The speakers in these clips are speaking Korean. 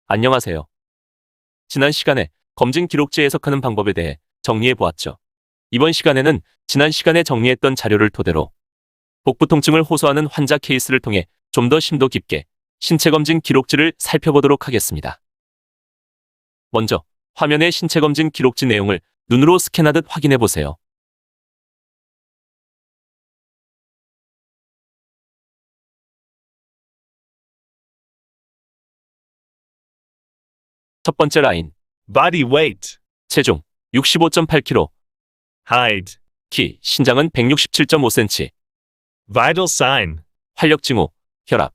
안녕하세요. 지난 시간에 검진 기록지 해석하는 방법에 대해 정리해 보았죠. 이번 시간에는 지난 시간에 정리했던 자료를 토대로 복부 통증을 호소하는 환자 케이스를 통해 좀 더 심도 깊게 신체 검진 기록지를 살펴보도록 하겠습니다. 먼저 화면의 신체 검진 기록지 내용을 눈으로 스캔하듯 확인해 보세요. 첫 번째 라인, Body weight. 체중 65.8kg, Height. 키, 신장은 167.5cm, Vital sign. 활력 징후, 혈압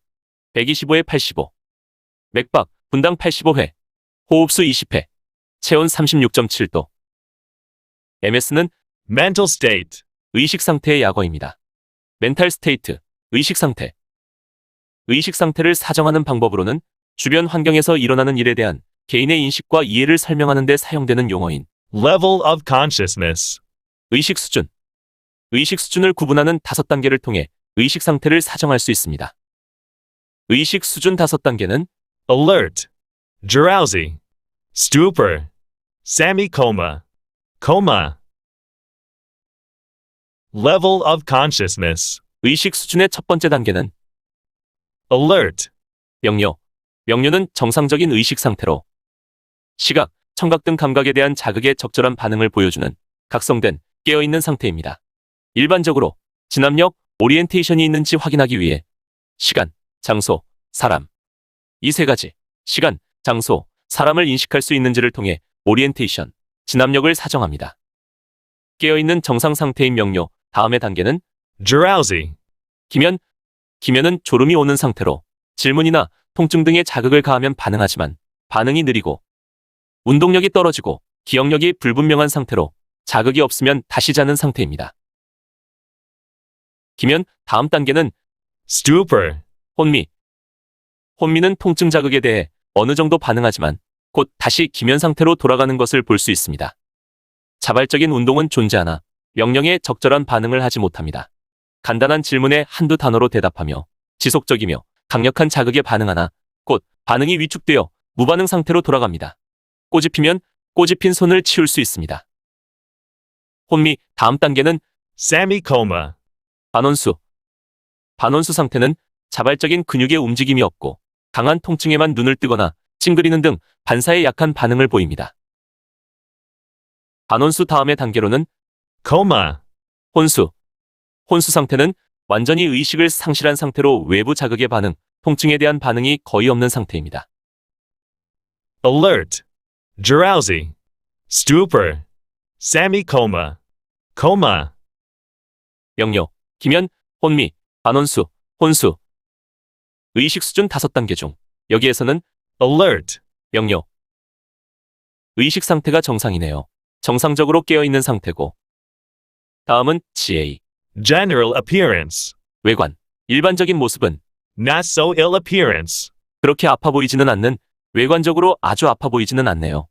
125에 85, 맥박 분당 85회, 호흡수 20회, 체온 36.7도. MS는 Mental state. 의식 상태의 약어입니다. 멘탈 스테이트, 의식 상태. 의식 상태를 사정하는 방법으로는 주변 환경에서 일어나는 일에 대한 개인의 인식과 이해를 설명하는 데 사용되는 용어인 Level of consciousness. 의식 수준. 의식 수준을 구분하는 5단계를 통해 의식 상태를 사정할 수 있습니다. 의식 수준 5단계는 Alert. Drowsy. Stupor. Semi-coma. Coma. Level of consciousness. 의식 수준의 첫 번째 단계는 Alert. 명료. 명료는 정상적인 의식 상태로 시각, 청각 등 감각에 대한 자극에 적절한 반응을 보여주는 각성된 깨어있는 상태입니다. 일반적으로 진압력, 오리엔테이션이 있는지 확인하기 위해 시간, 장소, 사람 이 세 가지 시간, 장소, 사람을 인식할 수 있는지를 통해 오리엔테이션, 진압력을 사정합니다. 깨어있는 정상 상태인 명료, 다음의 단계는 Drowsy. 기면은 졸음이 오는 상태로 질문이나 통증 등의 자극을 가하면 반응하지만 반응이 느리고 운동력이 떨어지고 기억력이 불분명한 상태로 자극이 없으면 다시 자는 상태입니다. 기면 다음 단계는 Stupor. 혼미. 혼미는 통증 자극에 대해 어느 정도 반응하지만 곧 다시 기면 상태로 돌아가는 것을 볼 수 있습니다. 자발적인 운동은 존재하나 명령에 적절한 반응을 하지 못합니다. 간단한 질문에 한두 단어로 대답하며 지속적이며 강력한 자극에 반응하나 곧 반응이 위축되어 무반응 상태로 돌아갑니다. 꼬집히면 꼬집힌 손을 치울 수 있습니다. 혼미 다음 단계는 Semi-coma. 반원수. 반원수 상태는 자발적인 근육의 움직임이 없고 강한 통증에만 눈을 뜨거나 찡그리는 등 반사에 약한 반응을 보입니다. 반원수 다음의 단계로는 Coma. 혼수. 혼수 상태는 완전히 의식을 상실한 상태로 외부 자극의 반응, 통증에 대한 반응이 거의 없는 상태입니다. Alert. Drowsy. Stupor. Semi-coma. Coma. 명료, 기면, 혼미, 반원수, 혼수. 의식 수준 5단계 중 여기에서는 Alert. 명료. 의식 상태가 정상이네요. 정상적으로 깨어있는 상태고. 다음은 GA. General appearance. 외관. 일반적인 모습은 Not so ill appearance. 그렇게 아파 보이지는 않는, 외관적으로 아주 아파 보이지는 않네요.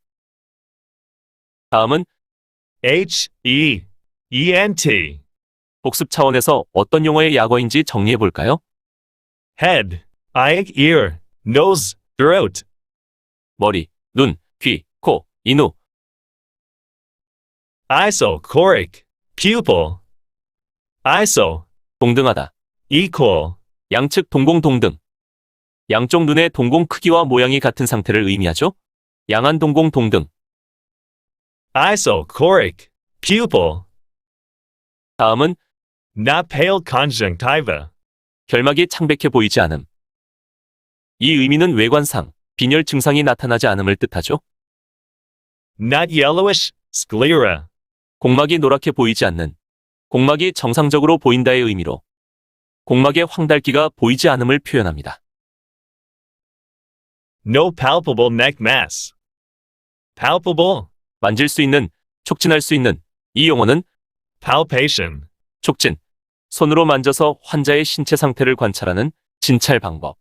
다음은 H-E-E-N-T. 복습 차원에서 어떤 용어의 약어인지 정리해 볼까요? Head, eye, ear, nose, throat. 머리, 눈, 귀, 코, 인후. Isochoric, pupil. Iso, 동등하다. equal. 양측 동공 동등. 양쪽 눈의 동공 크기와 모양이 같은 상태를 의미하죠. 양안 동공 동등. Isochoric, pupil. 다음은 Not pale conjunctiva. 결막이 창백해 보이지 않음. 이 의미는 외관상 빈혈 증상이 나타나지 않음을 뜻하죠. Not yellowish, sclera. 공막이 노랗게 보이지 않는. 공막이 정상적으로 보인다의 의미로 공막의 황달기가 보이지 않음을 표현합니다. No palpable neck mass. Palpable, 만질 수 있는, 촉진할 수 있는. 이 용어는 palpation. 촉진, 손으로 만져서 환자의 신체 상태를 관찰하는 진찰 방법.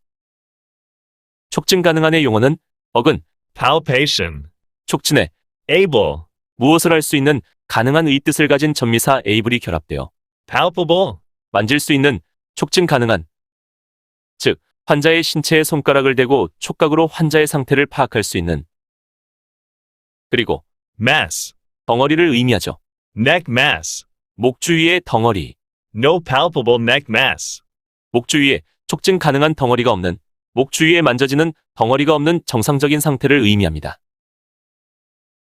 촉진 가능한의 용어는 어근, Palpation. 촉진해, Able, 무엇을 할 수 있는, 가능한 의 뜻을 가진 전미사 able이 결합되어 palpable. 만질 수 있는, 촉진 가능한. 즉, 환자의 신체에 손가락을 대고 촉각으로 환자의 상태를 파악할 수 있는, 그리고 mass, 덩어리를 의미하죠. neck mass, 목 주위의 덩어리, no palpable neck mass, 목 주위에 촉증 가능한 덩어리가 없는, 목 주위에 만져지는 덩어리가 없는 정상적인 상태를 의미합니다.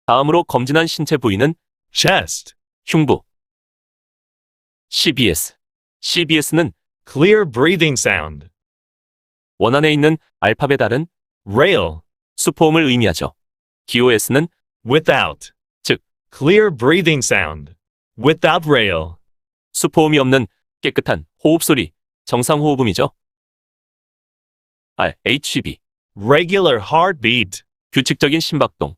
다음으로 검진한 신체 부위는 chest, 흉부. CBS. CBS는 clear breathing sound, 원안에 있는 알파벳 R은 rail, 수포음을 의미하죠. GOS는 without, 즉 clear breathing sound, without rail, 수포음이 없는 깨끗한 호흡소리, 정상호흡음이죠. HB. regular heartbeat, 규칙적인 심박동.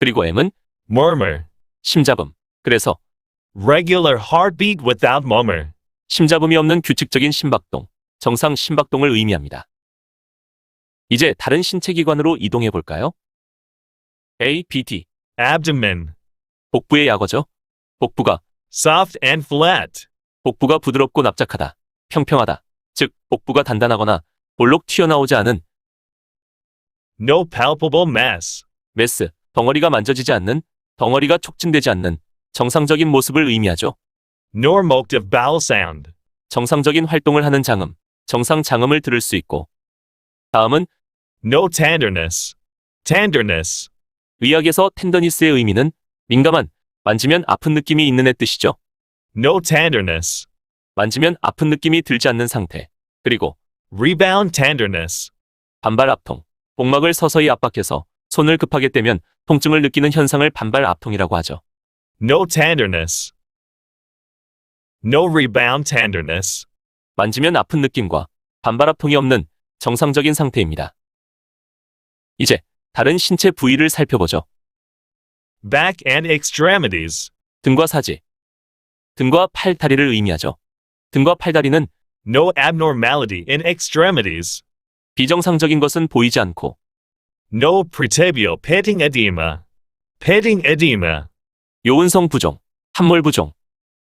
그리고 M은 murmur, 심잡음. 그래서 regular heartbeat without murmur, 심잡음이 없는 규칙적인 심박동, 정상 심박동을 의미합니다. 이제 다른 신체 기관으로 이동해 볼까요? ABD. abdomen, 복부의 약어죠. 복부가 soft and flat, 복부가 부드럽고 납작하다, 평평하다. 즉 복부가 단단하거나 볼록 튀어나오지 않은, no palpable mass, 메스, 덩어리가 만져지지 않는, 덩어리가 촉진되지 않는 정상적인 모습을 의미하죠. normotive bowel sound, 정상적인 활동을 하는 장음, 정상 장음을 들을 수 있고. 다음은 no tenderness, tenderness, 의학에서 텐더니스의 의미는 민감한, 만지면 아픈 느낌이 있는 애 뜻이죠. no tenderness, 만지면 아픈 느낌이 들지 않는 상태. 그리고 rebound tenderness, 반발 압통, 복막을 서서히 압박해서 손을 급하게 떼면 통증을 느끼는 현상을 반발 압통이라고 하죠. no tenderness, no rebound tenderness, 만지면 아픈 느낌과 반발 압통이 없는 정상적인 상태입니다. 이제 다른 신체 부위를 살펴보죠. back and extremities, 등과 사지. 등과 팔, 다리를 의미하죠. 등과 팔다리는 no abnormality in extremities, 비정상적인 것은 보이지 않고, no pretibial pitting edema, pitting edema, 요은성 부종, 함몰 부종.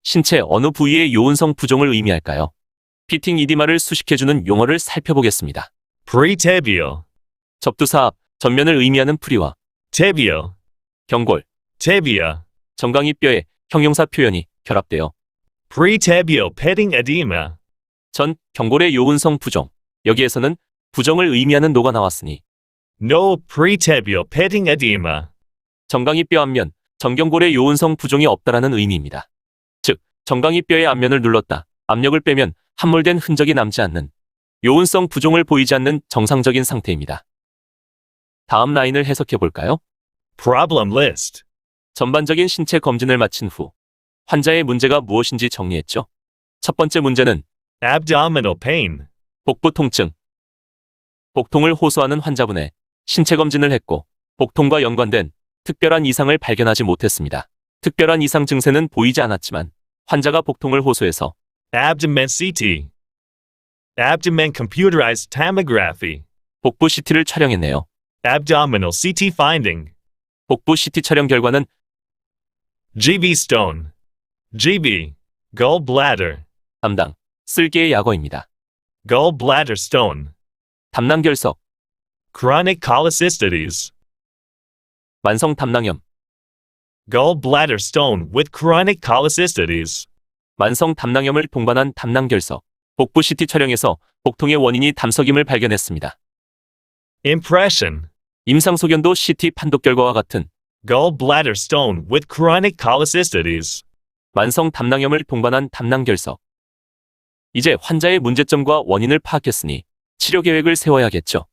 신체 어느 부위의 요은성 부종을 의미할까요? 피팅 이디마를 수식해주는 용어를 살펴보겠습니다. pretibial, 접두사 앞, 전면을 의미하는 프리와 tibial, 경골, tibia, 정강이 뼈에 형용사 표현이 결합되어 pretibial pitting edema, 전 경골의 요은성 부종. 여기에서는 부종을 의미하는 노가 나왔으니 no pretibial pitting edema, 정강이 뼈 앞면, 전경골의 요은성 부종이 없다라는 의미입니다. 즉, 정강이 뼈의 앞면을 눌렀다, 압력을 빼면 함몰된 흔적이 남지 않는, 요은성 부종을 보이지 않는 정상적인 상태입니다. 다음 라인을 해석해 볼까요? problem list, 전반적인 신체 검진을 마친 후 환자의 문제가 무엇인지 정리했죠. 첫 번째 문제는 abdominal pain, 복부 통증. 복통을 호소하는 환자분의 신체 검진을 했고 복통과 연관된 특별한 이상을 발견하지 못했습니다. 특별한 이상 증세는 보이지 않았지만 환자가 복통을 호소해서 abdomen CT, abdomen computerized tomography, 복부 CT를 촬영했네요. abdominal CT finding, 복부 CT 촬영 결과는 GB stone, GB, gallbladder, 담당, 쓸개의 약어입니다. gallbladder stone, 담낭결석, chronic cholecystitis, 만성 담낭염, gallbladder stone with chronic cholecystitis, 만성 담낭염을 동반한 담낭결석. 복부 CT 촬영에서 복통의 원인이 담석임을 발견했습니다. impression, 임상소견도 CT 판독 결과와 같은 gallbladder stone with chronic cholecystitis, 만성 담낭염을 동반한 담낭결석. 이제 환자의 문제점과 원인을 파악했으니 치료 계획을 세워야겠죠.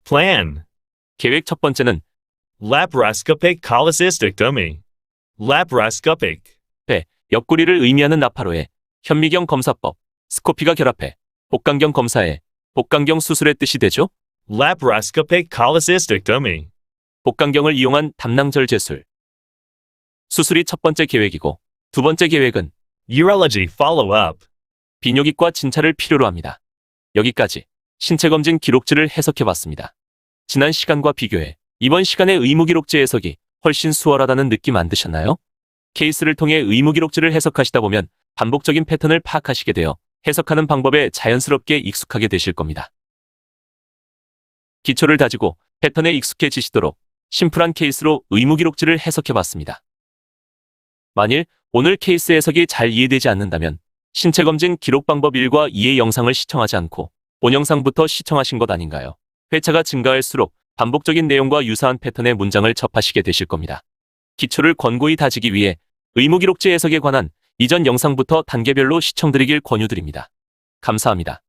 plan, 계획 첫 번째는 laparoscopic cholecystectomy, laparoscopic, 배, 옆구리를 의미하는 나파로에 현미경 검사법, 스코피가 결합해 복강경 검사에 복강경 수술의 뜻이 되죠. laparoscopic cholecystectomy, 복강경을 이용한 담낭절 제술. 수술이 첫 번째 계획이고 두 번째 계획은 urology follow-up, 비뇨기과 진찰을 필요로 합니다. 여기까지 신체검진 기록지를 해석해봤습니다. 지난 시간과 비교해 이번 시간의 의무기록지 해석이 훨씬 수월하다는 느낌 안 드셨나요? 케이스를 통해 의무기록지를 해석하시다 보면 반복적인 패턴을 파악하시게 되어 해석하는 방법에 자연스럽게 익숙하게 되실 겁니다. 기초를 다지고 패턴에 익숙해지시도록 심플한 케이스로 의무기록지를 해석해봤습니다. 만일 오늘 케이스 해석이 잘 이해되지 않는다면 신체검진 기록 방법 1과 2의 영상을 시청하지 않고 본 영상부터 시청하신 것 아닌가요? 회차가 증가할수록 반복적인 내용과 유사한 패턴의 문장을 접하시게 되실 겁니다. 기초를 권고히 다지기 위해 의무기록지 해석에 관한 이전 영상부터 단계별로 시청드리길 권유드립니다. 감사합니다.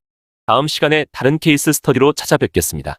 다음 시간에 다른 케이스 스터디로 찾아뵙겠습니다.